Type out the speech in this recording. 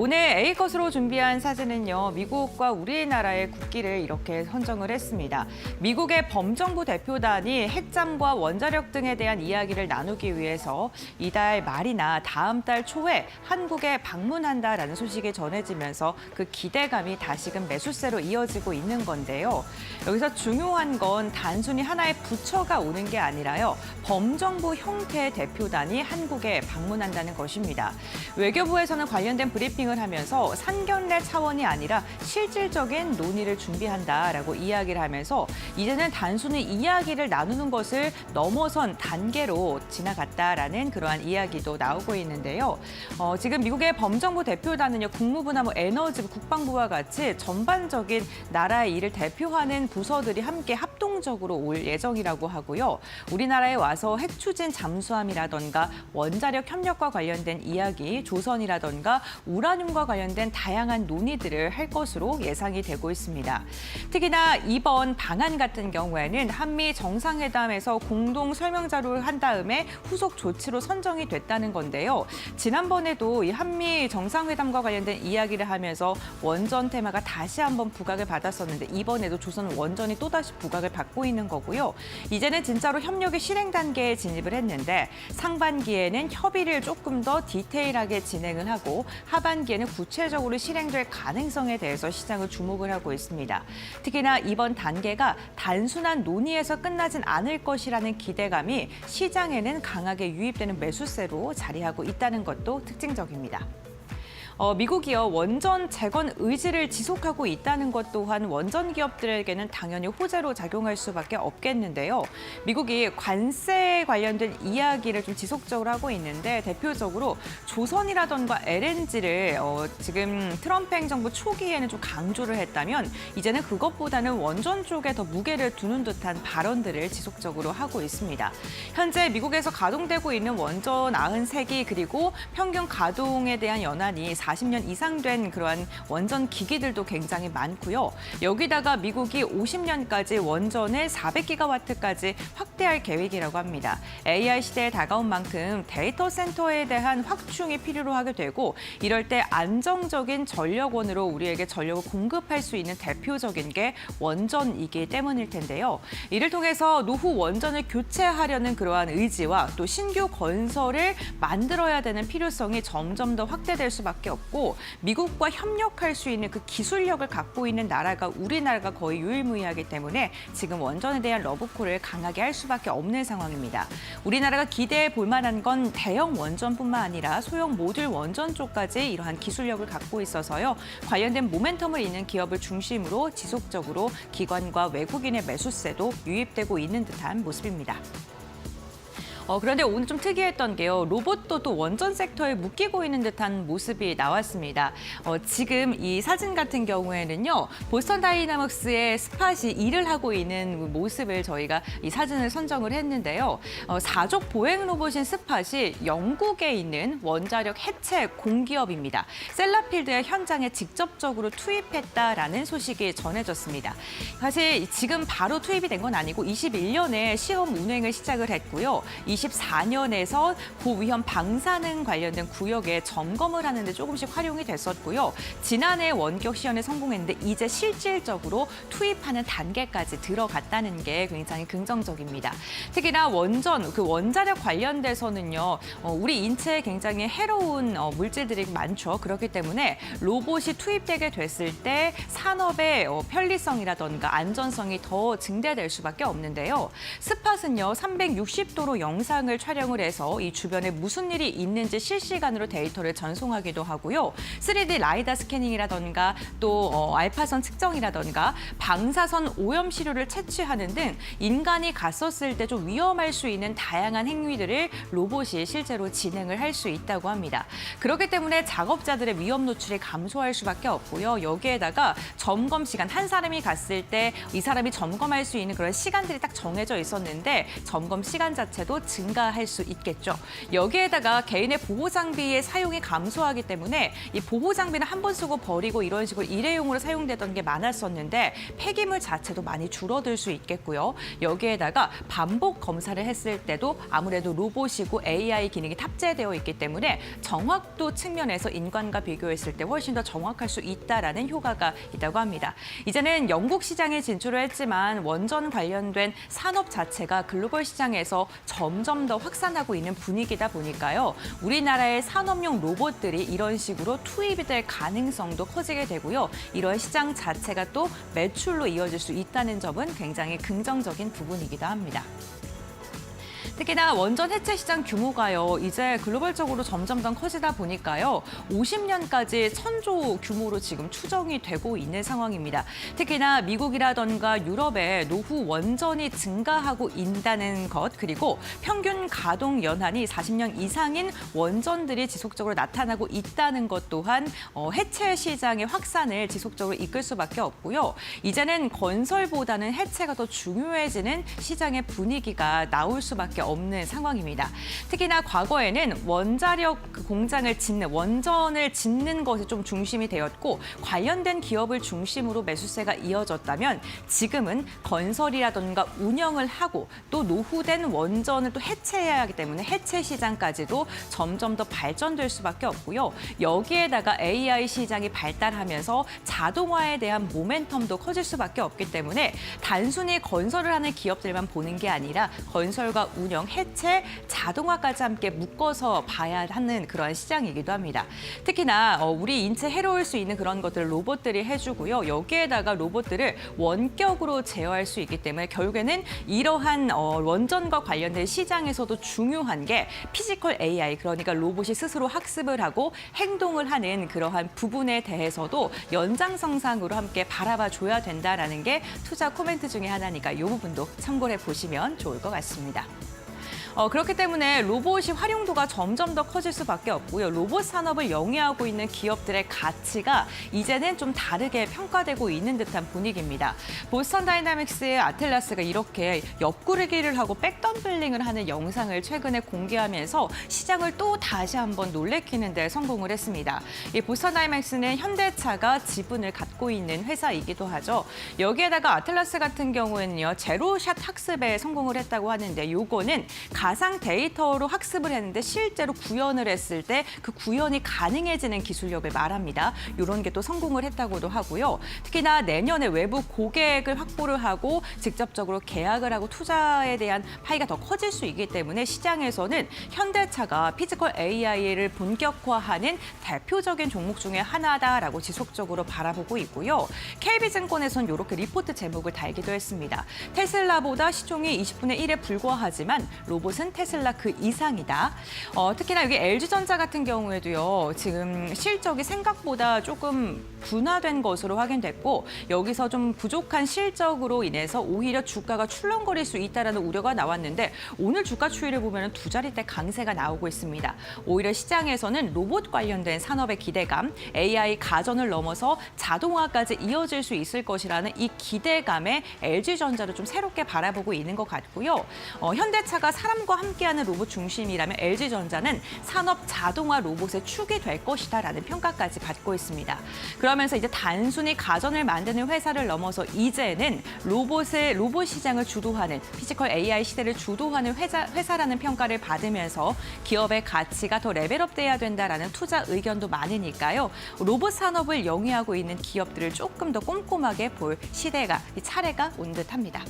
오늘 A컷으로 준비한 사진은요, 미국과 우리나라의 국기를 이렇게 선정을 했습니다. 미국의 범정부 대표단이 핵잠과 원자력 등에 대한 이야기를 나누기 위해서 이달 말이나 다음 달 초에 한국에 방문한다라는 소식이 전해지면서 그 기대감이 다시금 매수세로 이어지고 있는 건데요. 여기서 중요한 건 단순히 하나의 부처가 오는 게 아니라요, 범정부 형태의 대표단이 한국에 방문한다는 것입니다. 외교부에서는 관련된 브리핑 을 하면서 상견례 차원이 아니라 실질적인 논의를 준비한다라고 이야기를 하면서 이제는 단순히 이야기를 나누는 것을 넘어선 단계로 지나갔다라는 그러한 이야기도 나오고 있는데요. 지금 미국의 범정부 대표단은요, 국무부나 에너지부, 국방부와 같이 전반적인 나라의 일을 대표하는 부서들이 함께 합동적으로 올 예정이라고 하고요. 우리나라에 와서 핵 추진 잠수함이라던가 원자력 협력과 관련된 이야기, 조선이라던가 우라늄과 관련된 다양한 논의들을 할 것으로 예상이 되고 있습니다. 특히나 이번 방한 같은 경우에는 한미 정상회담에서 공동 설명 자료를 한 다음에 후속 조치로 선정이 됐다는 건데요. 지난번에도 이 한미 정상회담과 관련된 이야기를 하면서 원전 테마가 다시 한번 부각을 받았었는데 이번에도 조선 원전이 또다시 부각을 받고 있는 거고요. 이제는 진짜로 협력의 실행 단계에 진입을 했는데 상반기에는 협의를 조금 더 디테일하게 진행을 하고 하반기에는 구체적으로 실행될 가능성에 대해서 시장을 주목을 하고 있습니다. 특히나 이번 단계가 단순한 논의에서 끝나진 않을 것이라는 기대감이 시장에는 강하게 유입되는 매수세로 자리하고 있다는 것도 특징적입니다. 미국이요, 원전 재건 의지를 지속하고 있다는 것 또한 원전 기업들에게는 당연히 호재로 작용할 수밖에 없겠는데요. 미국이 관세에 관련된 이야기를 좀 지속적으로 하고 있는데 대표적으로 조선이라던가 LNG를 지금 트럼프 행정부 초기에는 좀 강조를 했다면 이제는 그것보다는 원전 쪽에 더 무게를 두는 듯한 발언들을 지속적으로 하고 있습니다. 현재 미국에서 가동되고 있는 원전 93기 그리고 평균 가동에 대한 연한이 40년 이상 된 그러한 원전 기기들도 굉장히 많고요. 여기다가 미국이 50년까지 원전을 400기가와트까지 확대할 계획이라고 합니다. AI 시대에 다가온 만큼 데이터 센터에 대한 확충이 필요로 하게 되고 이럴 때 안정적인 전력원으로 우리에게 전력을 공급할 수 있는 대표적인 게 원전이기 때문일 텐데요. 이를 통해서 노후 원전을 교체하려는 그러한 의지와 또 신규 건설을 만들어야 되는 필요성이 점점 더 확대될 수밖에 없고 미국과 협력할 수 있는 그 기술력을 갖고 있는 나라가 우리나라가 거의 유일무이하기 때문에 지금 원전에 대한 러브콜을 강하게 할 수밖에 없는 상황입니다. 우리나라가 기대해 볼 만한 건 대형 원전뿐만 아니라 소형 모듈 원전 쪽까지 이러한 기술력을 갖고 있어서요. 관련된 모멘텀을 잇는 기업을 중심으로 지속적으로 기관과 외국인의 매수세도 유입되고 있는 듯한 모습입니다. 그런데 오늘 좀 특이했던 게요. 로봇도 또 원전 섹터에 묶이고 있는 듯한 모습이 나왔습니다. 지금 이 사진 같은 경우에는요. 보스턴 다이나믹스의 스팟이 일을 하고 있는 모습을 저희가 이 사진을 선정을 했는데요. 사족 보행 로봇인 스팟이 영국에 있는 원자력 해체 공기업입니다. 셀라필드의 현장에 직접적으로 투입했다라는 소식이 전해졌습니다. 사실 지금 바로 투입이 된 건 아니고 21년에 시험 운행을 시작을 했고요. 24년에서 고위험 방사능 관련된 구역에 점검을 하는데 조금씩 활용이 됐었고요. 지난해 원격 시연에 성공했는데 이제 실질적으로 투입하는 단계까지 들어갔다는 게 굉장히 긍정적입니다. 특히나 원전, 그 원자력 관련돼서는요. 우리 인체에 굉장히 해로운 물질들이 많죠. 그렇기 때문에 로봇이 투입되게 됐을 때 산업의 편리성이라던가 안전성이 더 증대될 수밖에 없는데요. 스팟은요. 360도로 영상을 촬영을 해서 이 주변에 무슨 일이 있는지 실시간으로 데이터를 전송하기도 하고요. 3D 라이다 스캐닝이라던가 또 알파선 측정이라던가 방사선 오염 시료를 채취하는 등 인간이 갔었을 때 좀 위험할 수 있는 다양한 행위들을 로봇이 실제로 진행을 할 수 있다고 합니다. 그렇기 때문에 작업자들의 위험 노출이 감소할 수밖에 없고요. 여기에다가 점검 시간, 한 사람이 갔을 때 이 사람이 점검할 수 있는 그런 시간들이 딱 정해져 있었는데 점검 시간 자체도 증가할 수 있겠죠. 여기에다가 개인의 보호 장비의 사용이 감소하기 때문에 이 보호 장비는 한 번 쓰고 버리고 이런 식으로 일회용으로 사용되던 게 많았었는데 폐기물 자체도 많이 줄어들 수 있겠고요. 여기에다가 반복 검사를 했을 때도 아무래도 로봇이고 AI 기능이 탑재되어 있기 때문에 정확도 측면에서 인간과 비교했을 때 훨씬 더 정확할 수 있다라는 효과가 있다고 합니다. 이제는 영국 시장에 진출을 했지만 원전 관련된 산업 자체가 글로벌 시장에서 점점 더 확산하고 있는 분위기다 보니까요. 우리나라의 산업용 로봇들이 이런 식으로 투입이 될 가능성도 커지게 되고요. 이런 시장 자체가 또 매출로 이어질 수 있다는 점은 굉장히 긍정적인 부분이기도 합니다. 특히나 원전 해체 시장 규모가요. 이제 글로벌적으로 점점 더 커지다 보니까요. 50년까지 1000조 규모로 지금 추정이 되고 있는 상황입니다. 특히나 미국이라던가 유럽의 노후 원전이 증가하고 있다는 것, 그리고 평균 가동 연한이 40년 이상인 원전들이 지속적으로 나타나고 있다는 것 또한 해체 시장의 확산을 지속적으로 이끌 수밖에 없고요. 이제는 건설보다는 해체가 더 중요해지는 시장의 분위기가 나올 수밖에 없는 상황입니다. 특히나 과거에는 원자력 공장을 짓는, 원전을 짓는 것이 좀 중심이 되었고 관련된 기업을 중심으로 매수세가 이어졌다면 지금은 건설이라든가 운영을 하고 또 노후된 원전을 또 해체해야 하기 때문에 해체 시장까지도 점점 더 발전될 수밖에 없고요. 여기에다가 AI 시장이 발달하면서 자동화에 대한 모멘텀도 커질 수밖에 없기 때문에 단순히 건설을 하는 기업들만 보는 게 아니라 건설과 운영, 해체, 자동화까지 함께 묶어서 봐야 하는 그런 시장이기도 합니다. 특히나 우리 인체에 해로울 수 있는 그런 것들을 로봇들이 해주고요. 여기에다가 로봇들을 원격으로 제어할 수 있기 때문에 결국에는 이러한 원전과 관련된 시장에서도 중요한 게 피지컬 AI, 그러니까 로봇이 스스로 학습을 하고 행동을 하는 그러한 부분에 대해서도 연장선상으로 함께 바라봐 줘야 된다라는 게 투자 코멘트 중에 하나니까 이 부분도 참고해 보시면 좋을 것 같습니다. 그렇기 때문에 로봇이 활용도가 점점 더 커질 수밖에 없고요. 로봇 산업을 영위하고 있는 기업들의 가치가 이제는 좀 다르게 평가되고 있는 듯한 분위기입니다. 보스턴 다이나믹스의 아틀라스가 이렇게 옆구르기를 하고 백덤블링을 하는 영상을 최근에 공개하면서 시장을 또 다시 한번 놀래키는 데 성공을 했습니다. 이 보스턴 다이나믹스는 현대차가 지분을 갖고 있는 회사이기도 하죠. 여기에다가 아틀라스 같은 경우에는요, 제로샷 학습에 성공을 했다고 하는데 요거는 가상 데이터로 학습을 했는데 실제로 구현을 했을 때 그 구현이 가능해지는 기술력을 말합니다. 이런 게 또 성공을 했다고도 하고요. 특히나 내년에 외부 고객을 확보를 하고 직접적으로 계약을 하고 투자에 대한 파이가 더 커질 수 있기 때문에 시장에서는 현대차가 피지컬 AI를 본격화하는 대표적인 종목 중에 하나다라고 지속적으로 바라보고 있고요. KB증권에서는 이렇게 리포트 제목을 달기도 했습니다. 테슬라보다 시총이 20분의 1에 불과하지만 로봇은 테슬라 그 이상이다. 특히나 여기 LG전자 같은 경우에도요. 지금 실적이 생각보다 조금 둔화된 것으로 확인됐고 여기서 좀 부족한 실적으로 인해서 오히려 주가가 출렁거릴 수 있다는 우려가 나왔는데 오늘 주가 추이를 보면 두 자릿대 강세가 나오고 있습니다. 오히려 시장에서는 로봇 관련된 산업의 기대감, AI 가전을 넘어서 자동화까지 이어질 수 있을 것이라는 이 기대감에 LG전자를 좀 새롭게 바라보고 있는 것 같고요. 현대차가 사람과 함께하는 로봇 중심이라면 LG전자는 산업 자동화 로봇의 축이 될 것이다라는 평가까지 받고 있습니다. 그러면서 이제 단순히 가전을 만드는 회사를 넘어서 이제는 로봇 시장을 주도하는 피지컬 AI 시대를 주도하는 회사라는 평가를 받으면서 기업의 가치가 더 레벨업돼야 된다라는 투자 의견도 많으니까요. 로봇 산업을 영위하고 있는 기업들을 조금 더 꼼꼼하게 볼 차례가 온 듯합니다.